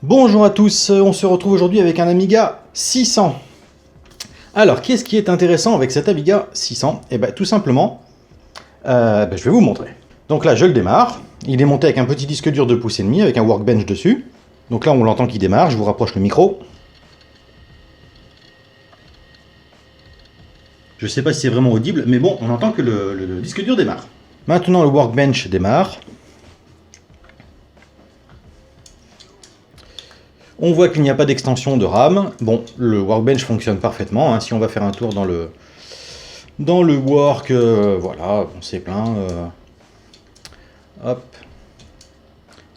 Bonjour à tous, on se retrouve aujourd'hui avec un Amiga 600. Alors, qu'est-ce qui est intéressant avec cet Amiga 600? Eh bien, tout simplement, je vais vous montrer. Donc là, je le démarre. Il est monté avec un petit disque dur de 2,5 pouces avec un workbench dessus. Donc là, on l'entend qu'il démarre. Je vous rapproche le micro. Je ne sais pas si c'est vraiment audible, mais bon, on entend que le disque dur démarre. Maintenant, le workbench démarre. On voit qu'il n'y a pas d'extension de RAM. Bon, le workbench fonctionne parfaitement. Hein. Si on va faire un tour dans le work, voilà, on s'est plein. Hop.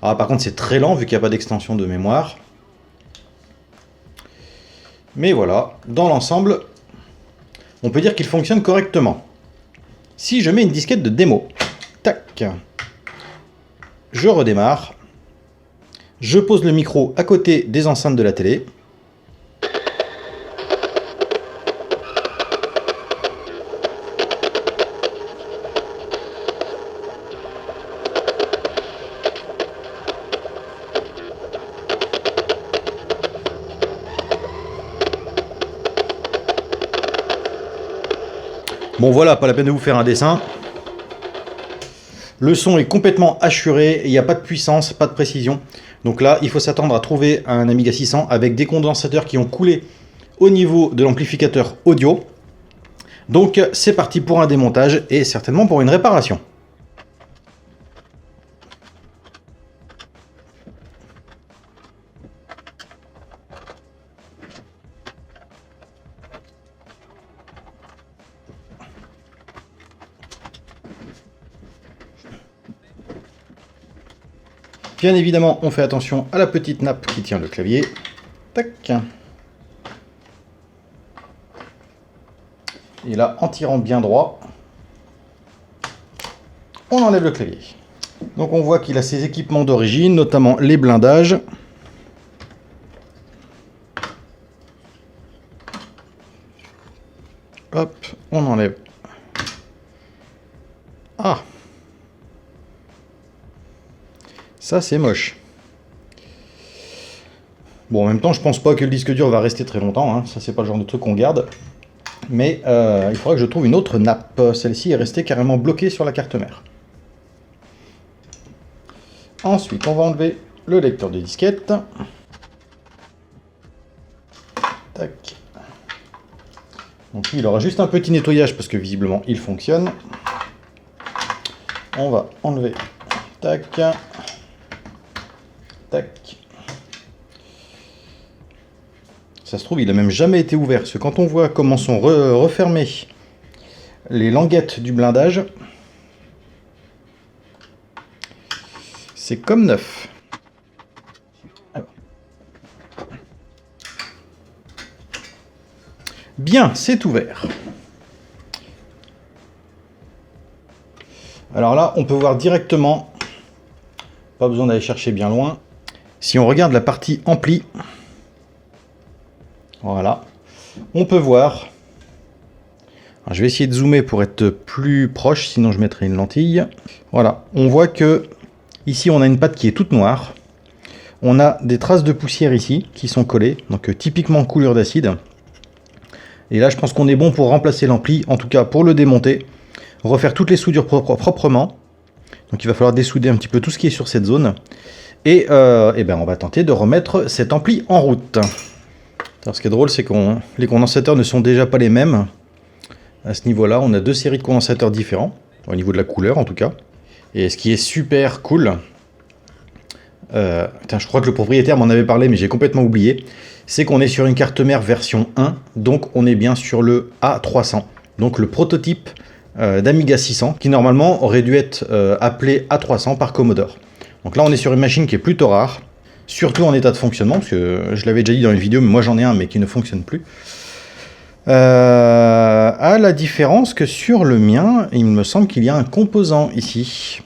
Ah, par contre, c'est très lent vu qu'il n'y a pas d'extension de mémoire. Mais voilà, dans l'ensemble, on peut dire qu'il fonctionne correctement. Si je mets une disquette de démo, tac, je redémarre. Je pose le micro à côté des enceintes de la télé. Bon voilà, pas la peine de vous faire un dessin. Le son est complètement assuré, il n'y a pas de puissance, pas de précision. Donc là, il faut s'attendre à trouver un Amiga 600 avec des condensateurs qui ont coulé au niveau de l'amplificateur audio. Donc c'est parti pour un démontage et certainement pour une réparation. Bien évidemment, on fait attention à la petite nappe qui tient le clavier. Tac. Et là, en tirant bien droit, on enlève le clavier. Donc on voit qu'il a ses équipements d'origine, notamment les blindages. Hop, on enlève. Ah! Ça, c'est moche. Bon, en même temps, je pense pas que le disque dur va rester très longtemps. Hein. Ça, c'est pas le genre de truc qu'on garde. Mais il faudra que je trouve une autre nappe. Celle-ci est restée carrément bloquée sur la carte mère. Ensuite, on va enlever le lecteur de disquette. Tac. Donc, il aura juste un petit nettoyage parce que visiblement, il fonctionne. On va enlever. Tac. Tac. Ça se trouve, il n'a même jamais été ouvert. Parce que quand on voit comment sont refermées les languettes du blindage, c'est comme neuf. Alors. Bien, c'est ouvert. Alors là, on peut voir directement, pas besoin d'aller chercher bien loin. Si on regarde la partie ampli, voilà, on peut voir. Alors, je vais essayer de zoomer pour être plus proche, sinon je mettrai une lentille. Voilà, on voit que ici on a une patte qui est toute noire. On a des traces de poussière ici qui sont collées, donc typiquement couleur d'acide. Et là, je pense qu'on est bon pour remplacer l'ampli, en tout cas pour le démonter, refaire toutes les soudures proprement. Donc il va falloir dessouder un petit peu tout ce qui est sur cette zone. Et ben on va tenter de remettre cet ampli en route. Alors, ce qui est drôle, c'est que les condensateurs ne sont déjà pas les mêmes. À ce niveau-là, on a deux séries de condensateurs différents, au niveau de la couleur en tout cas. Et ce qui est super cool, je crois que le propriétaire m'en avait parlé, mais j'ai complètement oublié, c'est qu'on est sur une carte mère version 1, donc on est bien sur le A300, donc le prototype d'Amiga 600, qui normalement aurait dû être appelé A300 par Commodore. Donc là, on est sur une machine qui est plutôt rare, surtout en état de fonctionnement, parce que je l'avais déjà dit dans une vidéo, mais moi j'en ai un, mais qui ne fonctionne plus. À la différence que sur le mien, il me semble qu'il y a un composant ici.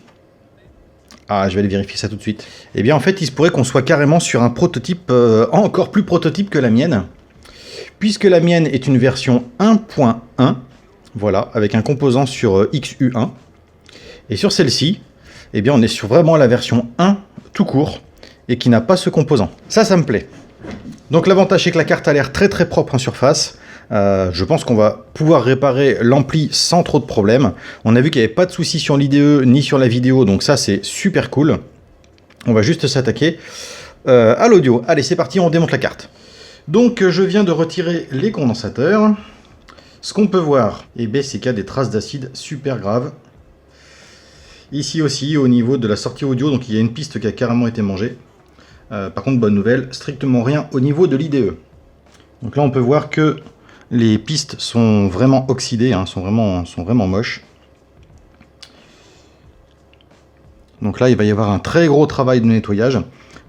Ah, je vais aller vérifier ça tout de suite. Eh bien, en fait, il se pourrait qu'on soit carrément sur un prototype encore plus prototype que la mienne, puisque la mienne est une version 1.1, voilà, avec un composant sur XU1. Et sur celle-ci, eh bien, on est sur vraiment la version 1 tout court. et qui n'a pas ce composant. Ça me plaît. Donc l'avantage, c'est que la carte a l'air très très propre en surface. Je pense qu'on va pouvoir réparer l'ampli sans trop de problèmes. On a vu qu'il n'y avait pas de soucis sur l'IDE ni sur la vidéo, donc ça c'est super cool. On va juste s'attaquer à l'audio. Allez, c'est parti, on démonte la carte. Donc je viens de retirer les condensateurs. Ce qu'on peut voir, eh bien, c'est qu'il y a des traces d'acide super graves. Ici aussi, au niveau de la sortie audio, donc il y a une piste qui a carrément été mangée. Par contre, bonne nouvelle, strictement rien au niveau de l'IDE. Donc là, on peut voir que les pistes sont vraiment oxydées, hein, sont vraiment moches. Donc là, il va y avoir un très gros travail de nettoyage.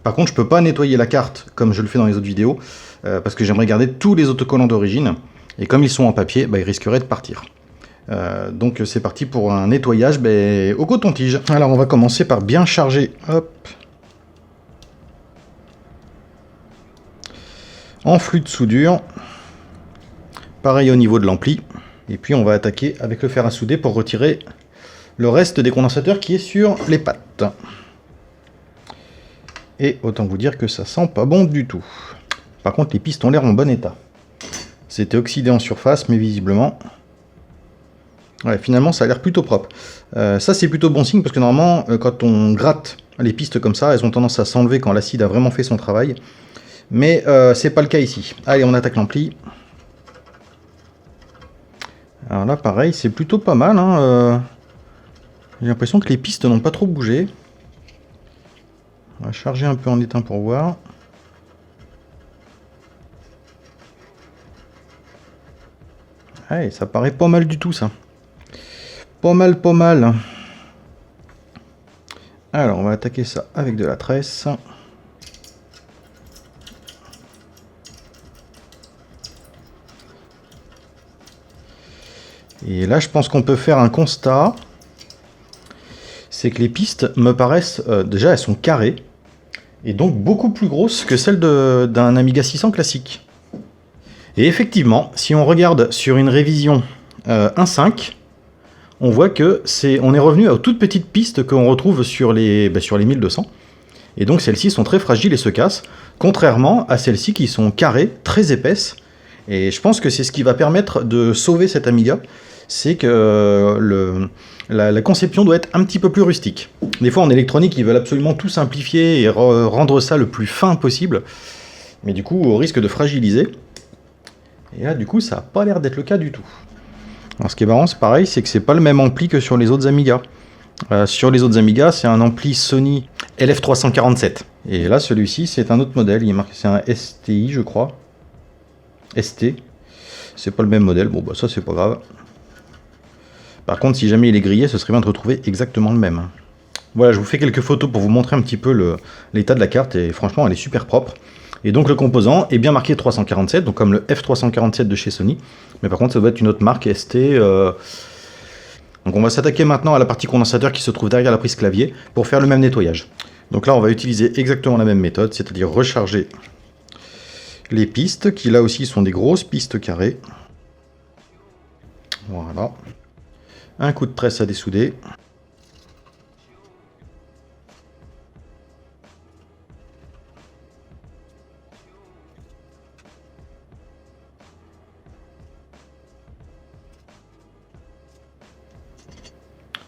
Par contre, je ne peux pas nettoyer la carte comme je le fais dans les autres vidéos, parce que j'aimerais garder tous les autocollants d'origine. Et comme ils sont en papier, ils risqueraient de partir. Donc c'est parti pour un nettoyage au coton-tige. Alors on va commencer par bien charger. Hop. En flux de soudure. Pareil au niveau de l'ampli. Et puis on va attaquer avec le fer à souder pour retirer le reste des condensateurs qui est sur les pattes. Et autant vous dire que ça sent pas bon du tout. Par contre les pistes ont l'air en bon état. C'était oxydé en surface, mais visiblement... Ouais, finalement ça a l'air plutôt propre. Ça c'est plutôt bon signe parce que normalement quand on gratte les pistes comme ça, elles ont tendance à s'enlever quand l'acide a vraiment fait son travail. Mais c'est pas le cas ici. Allez, on attaque l'ampli. Alors là pareil, c'est plutôt pas mal. Hein, J'ai l'impression que les pistes n'ont pas trop bougé. On va charger un peu en éteint pour voir. Ouais, ça paraît pas mal du tout ça. Pas mal. Alors, on va attaquer ça avec de la tresse. Et là, je pense qu'on peut faire un constat. C'est que les pistes me paraissent... déjà, elles sont carrées. Et donc, beaucoup plus grosses que celles d'un Amiga 600 classique. Et effectivement, si on regarde sur une révision 1.5... on voit que on est revenu aux toutes petites pistes qu'on retrouve sur les 1200. Et donc celles-ci sont très fragiles et se cassent, contrairement à celles-ci qui sont carrées, très épaisses. Et je pense que c'est ce qui va permettre de sauver cet Amiga, c'est que la conception doit être un petit peu plus rustique. Des fois en électronique, ils veulent absolument tout simplifier et rendre ça le plus fin possible, mais du coup au risque de fragiliser. Et là du coup ça n'a pas l'air d'être le cas du tout. Alors ce qui est marrant, c'est pareil, c'est que c'est pas le même ampli que sur les autres Amiga. Sur les autres Amiga, c'est un ampli Sony LF347. Et là, celui-ci, c'est un autre modèle. Il est marqué, c'est un STI, je crois. ST. C'est pas le même modèle. Bon, ça, c'est pas grave. Par contre, si jamais il est grillé, ce serait bien de retrouver exactement le même. Voilà, je vous fais quelques photos pour vous montrer un petit peu l'état de la carte. Et franchement, elle est super propre. Et donc le composant est bien marqué 347, donc comme le F347 de chez Sony. Mais par contre, ça doit être une autre marque, ST. Donc on va s'attaquer maintenant à la partie condensateur qui se trouve derrière la prise clavier pour faire le même nettoyage. Donc là, on va utiliser exactement la même méthode, c'est-à-dire recharger les pistes, qui là aussi sont des grosses pistes carrées. Voilà. Un coup de tresse à dessouder.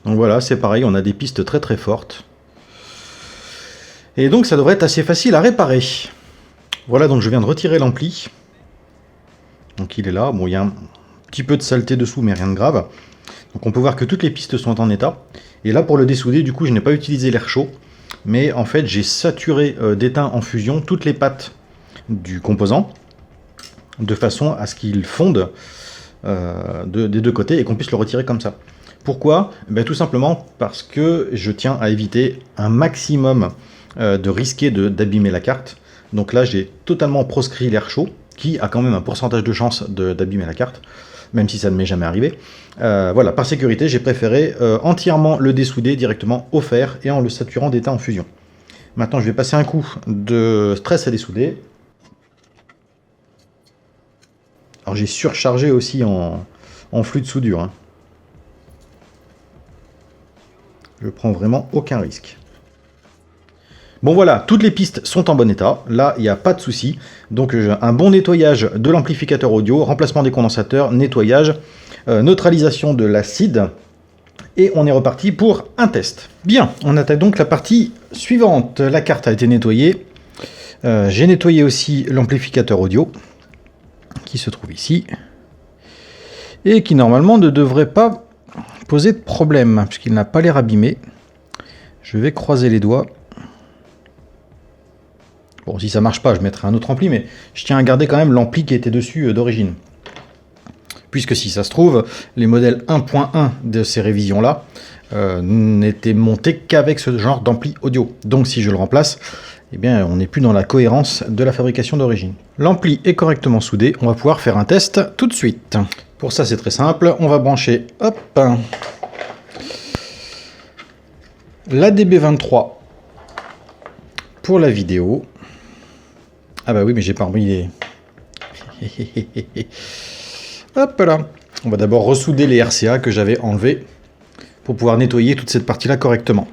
Donc voilà, c'est pareil, on a des pistes très très fortes. Et donc ça devrait être assez facile à réparer. Voilà, donc je viens de retirer l'ampli. Donc il est là, bon il y a un petit peu de saleté dessous, mais rien de grave. Donc on peut voir que toutes les pistes sont en état. Et là pour le dessouder, du coup je n'ai pas utilisé l'air chaud. Mais en fait j'ai saturé d'étain en fusion toutes les pattes du composant. De façon à ce qu'il fonde des deux côtés et qu'on puisse le retirer comme ça. Pourquoi? Tout simplement parce que je tiens à éviter un maximum de risquer d'abîmer la carte. Donc là, j'ai totalement proscrit l'air chaud, qui a quand même un pourcentage de chance d'abîmer la carte, même si ça ne m'est jamais arrivé. Voilà, par sécurité, j'ai préféré entièrement le dessouder directement au fer et en le saturant d'étain en fusion. Maintenant, je vais passer un coup de stress à dessouder. Alors j'ai surchargé aussi en flux de soudure. Hein. Je prends vraiment aucun risque. Bon voilà, toutes les pistes sont en bon état, là il n'y a pas de souci. Donc un bon nettoyage de l'amplificateur audio, remplacement des condensateurs, nettoyage, neutralisation de l'acide, et on est reparti pour un test. Bien, on attaque donc la partie suivante. La carte a été nettoyée. J'ai nettoyé aussi l'amplificateur audio, qui se trouve ici, et qui normalement ne devrait pas poser de problème, puisqu'il n'a pas l'air abîmé. Je vais croiser les doigts. Bon, si ça marche pas, je mettrai un autre ampli, mais je tiens à garder quand même l'ampli qui était dessus d'origine. Puisque si ça se trouve, les modèles 1.1 de ces révisions-là n'étaient montés qu'avec ce genre d'ampli audio. Donc si je le remplace, eh bien, on n'est plus dans la cohérence de la fabrication d'origine. L'ampli est correctement soudé, on va pouvoir faire un test tout de suite. Pour ça, c'est très simple, on va brancher, hop, l'ADB23 pour la vidéo. Ah bah oui, mais j'ai pas remis les... Hop là. On va d'abord ressouder les RCA que j'avais enlevés pour pouvoir nettoyer toute cette partie-là correctement.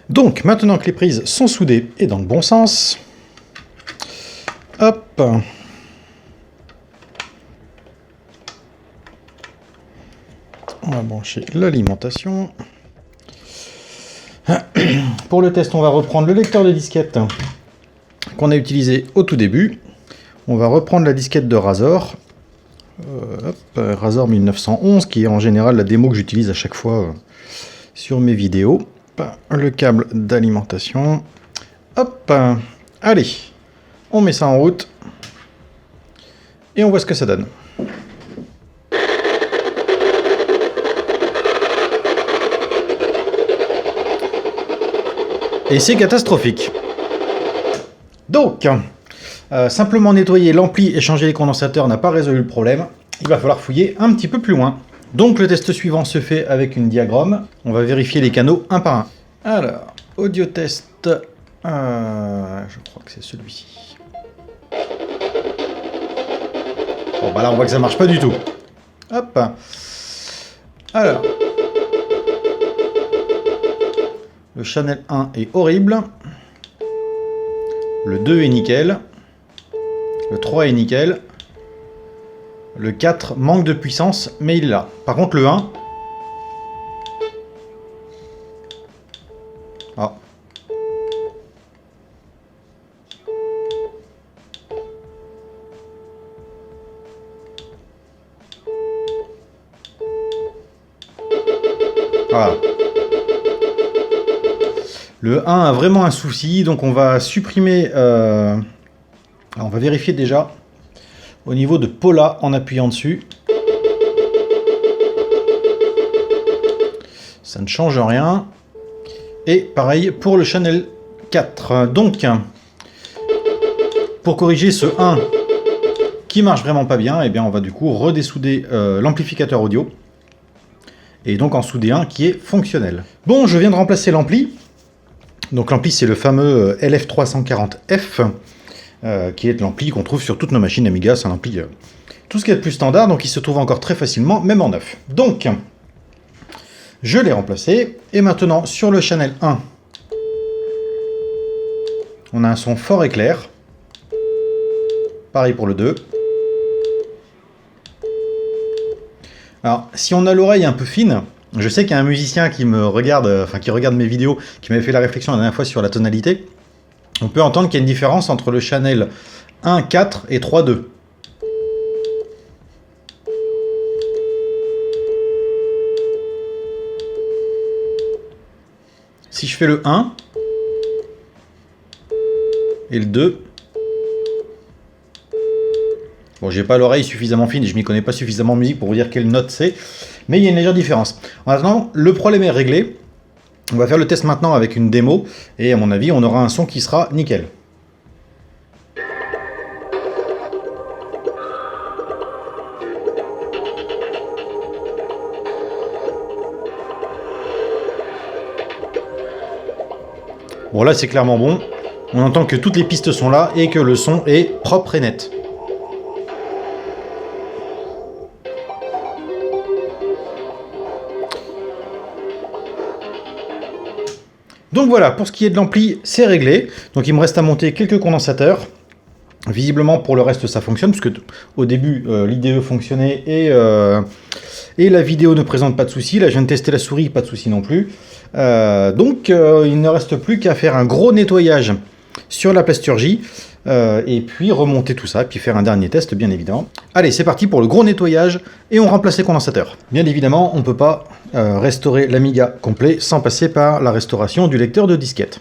Donc, maintenant que les prises sont soudées et dans le bon sens, hop, on va brancher l'alimentation. Pour le test, on va reprendre le lecteur de disquette qu'on a utilisé au tout début. On va reprendre la disquette de Razor, Razor 1911, qui est en général la démo que j'utilise à chaque fois sur mes vidéos. Le câble d'alimentation. Hop, allez, on met ça en route et on voit ce que ça donne. Et c'est catastrophique. Donc, simplement nettoyer l'ampli et changer les condensateurs n'a pas résolu le problème. Il va falloir fouiller un petit peu plus loin. Donc le test suivant se fait avec une diagramme. On va vérifier les canaux un par un. Alors, audio test, je crois que c'est celui-ci. Bon bah là on voit que ça marche pas du tout. Hop. Alors, le channel 1 est horrible. Le 2 est nickel. Le 3 est nickel. Le 4 manque de puissance, mais il est là. Par contre, le 1... Ah. Voilà. Le 1 a vraiment un souci, donc on va supprimer... on va vérifier déjà au niveau de Paula en appuyant dessus. Ça ne change rien. Et pareil pour le channel 4. Donc, pour corriger ce 1 qui marche vraiment pas bien, eh bien on va du coup redessouder l'amplificateur audio. Et donc en souder un qui est fonctionnel. Bon, je viens de remplacer l'ampli. Donc l'ampli c'est le fameux LF340F. qui est l'ampli qu'on trouve sur toutes nos machines Amiga. C'est un ampli tout ce qui est de plus standard, donc il se trouve encore très facilement, même en neuf. Donc, je l'ai remplacé, et maintenant sur le channel 1, on a un son fort et clair. Pareil pour le 2. Alors, si on a l'oreille un peu fine, je sais qu'il y a un musicien qui me regarde, qui regarde mes vidéos, qui m'avait fait la réflexion la dernière fois sur la tonalité. On peut entendre qu'il y a une différence entre le channel 1.4 et 3.2. Si je fais le 1 et le 2, bon, j'ai pas l'oreille suffisamment fine et je m'y connais pas suffisamment en musique pour vous dire quelle note c'est, mais il y a une légère différence. Maintenant, le problème est réglé. On va faire le test maintenant avec une démo et à mon avis, on aura un son qui sera nickel. Bon, là c'est clairement bon. On entend que toutes les pistes sont là et que le son est propre et net. Donc voilà, pour ce qui est de l'ampli, c'est réglé. Donc il me reste à monter quelques condensateurs. Visiblement, pour le reste, ça fonctionne, parce que au début, l'IDE fonctionnait et la vidéo ne présente pas de soucis. Là, je viens de tester la souris, pas de soucis non plus. Donc, il ne reste plus qu'à faire un gros nettoyage sur la plasturgie, et puis remonter tout ça, puis faire un dernier test, bien évidemment. Allez, c'est parti pour le gros nettoyage, et on remplace les condensateurs. Bien évidemment, on ne peut pas restaurer l'Amiga complet sans passer par la restauration du lecteur de disquette.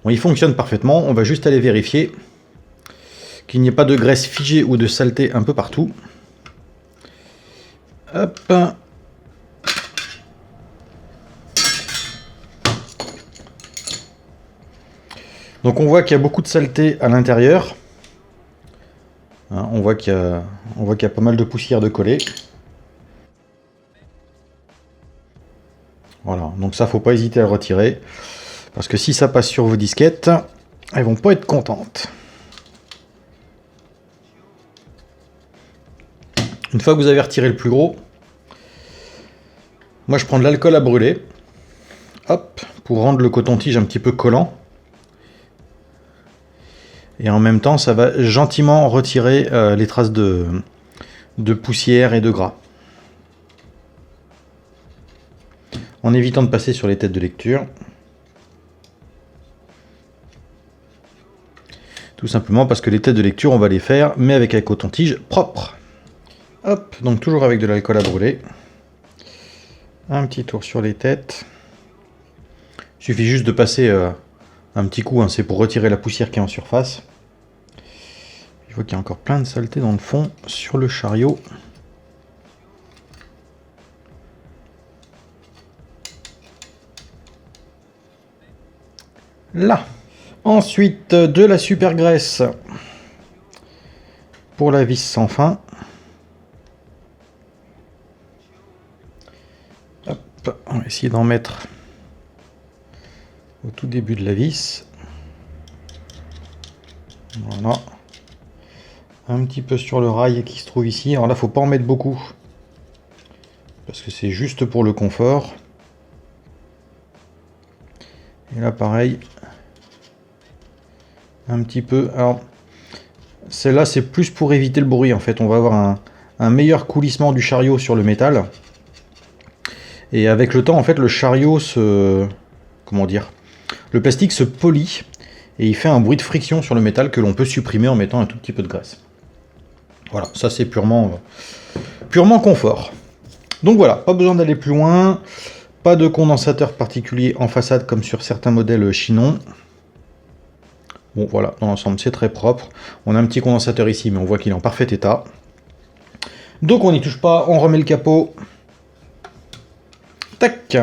Bon, il fonctionne parfaitement, on va juste aller vérifier qu'il n'y ait pas de graisse figée ou de saleté un peu partout. Hop. Donc on voit qu'il y a beaucoup de saleté à l'intérieur. Hein, on voit qu'il y a pas mal de poussière de coller. Voilà, donc ça, faut pas hésiter à le retirer. Parce que si ça passe sur vos disquettes, elles vont pas être contentes. Une fois que vous avez retiré le plus gros, moi je prends de l'alcool à brûler. Hop, pour rendre le coton-tige un petit peu collant. Et en même temps, ça va gentiment retirer les traces de poussière et de gras. En évitant de passer sur les têtes de lecture. Tout simplement parce que les têtes de lecture, on va les faire, mais avec un coton-tige propre. Hop, donc toujours avec de l'alcool à brûler. Un petit tour sur les têtes. Il suffit juste de passer un petit coup, hein, c'est pour retirer la poussière qui est en surface. Je vois qu'il y a encore plein de saleté dans le fond sur le chariot. Là. Ensuite, de la super graisse pour la vis sans fin. Hop, on va essayer d'en mettre au tout début de la vis. Voilà. Un petit peu sur le rail qui se trouve ici. Alors là, faut pas en mettre beaucoup. Parce que c'est juste pour le confort. Et là, pareil. Un petit peu. Alors, celle-là, c'est plus pour éviter le bruit, en fait. On va avoir un meilleur coulissement du chariot sur le métal. Et avec le temps, en fait, le chariot se... Comment dire ? Le plastique se polit. Et il fait un bruit de friction sur le métal que l'on peut supprimer en mettant un tout petit peu de graisse. Voilà, ça c'est purement confort. Donc voilà, pas besoin d'aller plus loin. Pas de condensateur particulier en façade comme sur certains modèles Chinon. Bon voilà, dans l'ensemble c'est très propre. On a un petit condensateur ici, mais on voit qu'il est en parfait état. Donc on n'y touche pas, on remet le capot. Tac.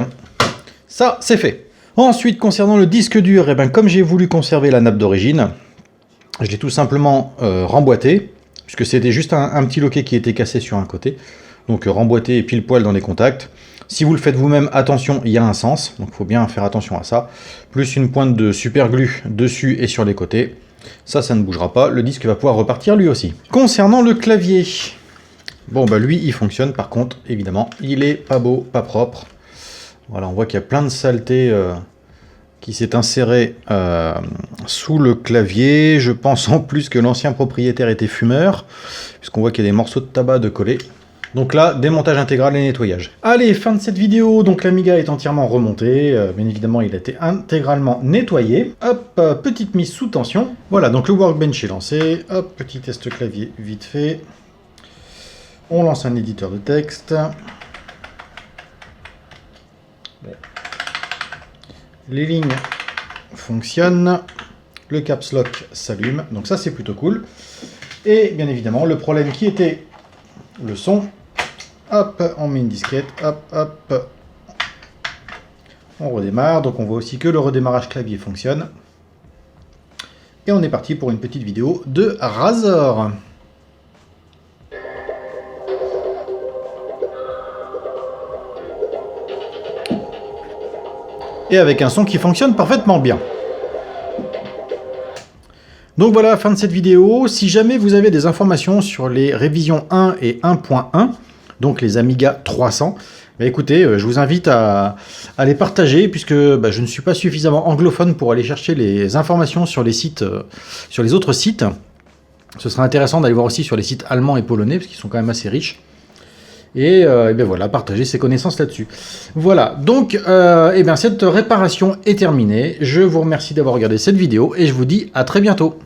Ça, c'est fait. Ensuite, concernant le disque dur, eh ben, comme j'ai voulu conserver la nappe d'origine, je l'ai tout simplement remboîté, puisque c'était juste un petit loquet qui était cassé sur un côté. Donc remboîté pile poil dans les contacts. Si vous le faites vous-même, attention, il y a un sens, donc il faut bien faire attention à ça. Plus une pointe de super glue dessus et sur les côtés. Ça ne bougera pas. Le disque va pouvoir repartir lui aussi. Concernant le clavier, bon bah lui il fonctionne. Par contre, évidemment, il est pas beau, pas propre. Voilà, on voit qu'il y a plein de saleté qui s'est inséré sous le clavier. Je pense en plus que l'ancien propriétaire était fumeur, puisqu'on voit qu'il y a des morceaux de tabac de collés. Donc là, démontage intégral et nettoyage. Allez, fin de cette vidéo. Donc l'Amiga est entièrement remonté. Bien évidemment, il a été intégralement nettoyé. Hop, petite mise sous tension. Voilà, donc le Workbench est lancé. Hop, petit test clavier vite fait. On lance un éditeur de texte. Bon. Les lignes fonctionnent. Le caps lock s'allume. Donc ça, c'est plutôt cool. Et bien évidemment, le problème qui était le son. Hop, on met une disquette, hop, hop, on redémarre, donc on voit aussi que le redémarrage clavier fonctionne. Et on est parti pour une petite vidéo de Razor. Et avec un son qui fonctionne parfaitement bien. Donc voilà, fin de cette vidéo. Si jamais vous avez des informations sur les révisions 1 et 1.1, donc les Amiga 300, bah écoutez, je vous invite à les partager, puisque bah, je ne suis pas suffisamment anglophone pour aller chercher les informations sur les sites, sur les autres sites. Ce sera intéressant d'aller voir aussi sur les sites allemands et polonais, parce qu'ils sont quand même assez riches. Et bien voilà, partager ses connaissances là-dessus. Voilà, donc bien cette réparation est terminée. Je vous remercie d'avoir regardé cette vidéo, et je vous dis à très bientôt.